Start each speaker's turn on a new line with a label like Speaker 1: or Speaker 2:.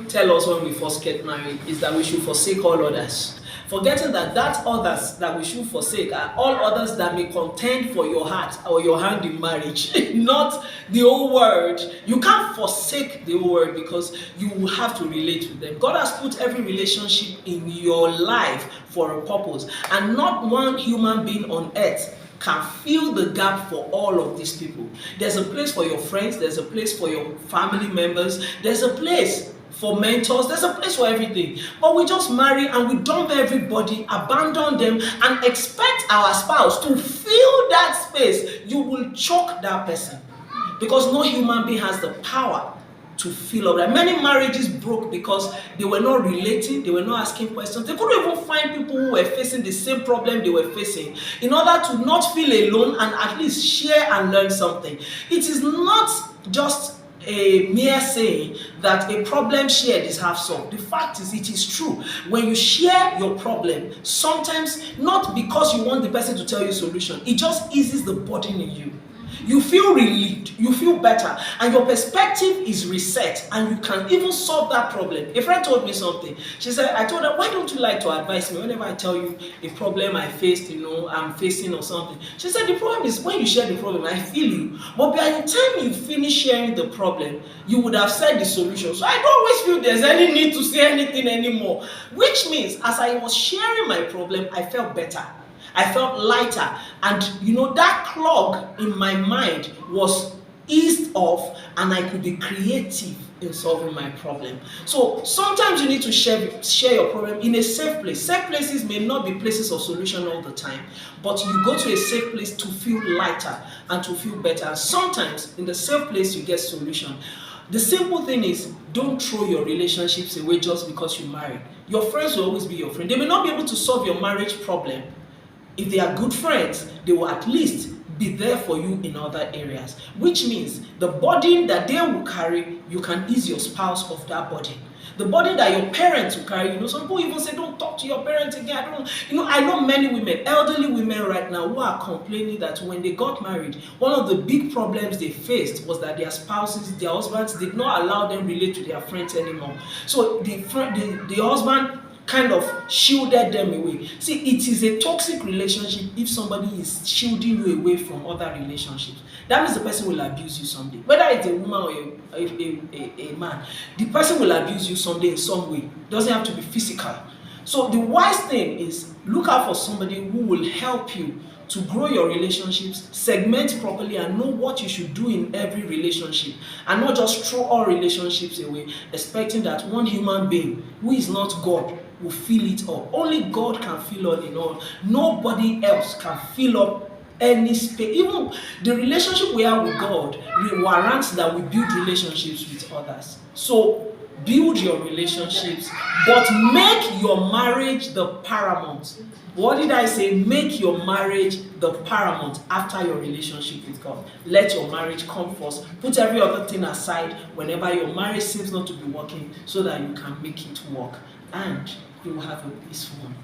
Speaker 1: tell us when we first get married is that we should forsake all others. Forgetting that others that we should forsake are all others that may contend for your heart or your hand in marriage, not the whole world. You can't forsake the whole world because you will have to relate with them. God has put every relationship in your life for a purpose, and not one human being on earth can fill the gap for all of these people. There's a place for your friends, there's a place for your family members, there's a place for mentors, there's a place for everything. But we just marry and we dump everybody, abandon them, and expect our spouse to fill that space. You will choke that person because no human being has the power to fill up that. Many marriages broke because they were not relating, they were not asking questions. They couldn't even find people who were facing the same problem they were facing in order to not feel alone and at least share and learn something. It is not just a mere saying that a problem shared is half solved. The fact is, it is true. When you share your problem, sometimes not because you want the person to tell you a solution, it just eases the burden in you. You feel relieved, you feel better, and your perspective is reset, and you can even solve that problem. A friend told me something. She said, I told her, why don't you like to advise me whenever I tell you a problem I faced, I'm facing or something? She said, the problem is when you share the problem, I feel you. But by the time you finish sharing the problem, you would have said the solution. So I don't always feel there's any need to say anything anymore. Which means, as I was sharing my problem, I felt better. I felt lighter, and that clog in my mind was eased off, and I could be creative in solving my problem. So sometimes you need to share your problem in a safe place. Safe places may not be places of solution all the time, but you go to a safe place to feel lighter and to feel better. And sometimes in the safe place you get solution. The simple thing is, don't throw your relationships away just because you married. Your friends will always be your friend. They may not be able to solve your marriage problem. If they are good friends, they will at least be there for you in other areas, which means the burden that they will carry, you can ease your spouse of that burden. The burden that your parents will carry, some people even say, don't talk to your parents again. I know many women, elderly women right now, who are complaining that when they got married, one of the big problems they faced was that their spouses, their husbands did not allow them relate to their friends anymore. So the husband kind of shielded them away. See, it is a toxic relationship if somebody is shielding you away from other relationships. That means the person will abuse you someday. Whether it's a woman or a man, the person will abuse you someday in some way. It doesn't have to be physical. So the wise thing is, look out for somebody who will help you to grow your relationships, segment properly, and know what you should do in every relationship, and not just throw all relationships away, expecting that one human being who is not God will fill it all. Only God can fill all in all. Nobody else can fill up any space. Even the relationship we have with God warrants that we build relationships with others. So build your relationships, but make your marriage the paramount. What did I say? Make your marriage the paramount after your relationship with God. Let your marriage come first. Put every other thing aside whenever your marriage seems not to be working, so that you can make it work and you will have a peaceful one.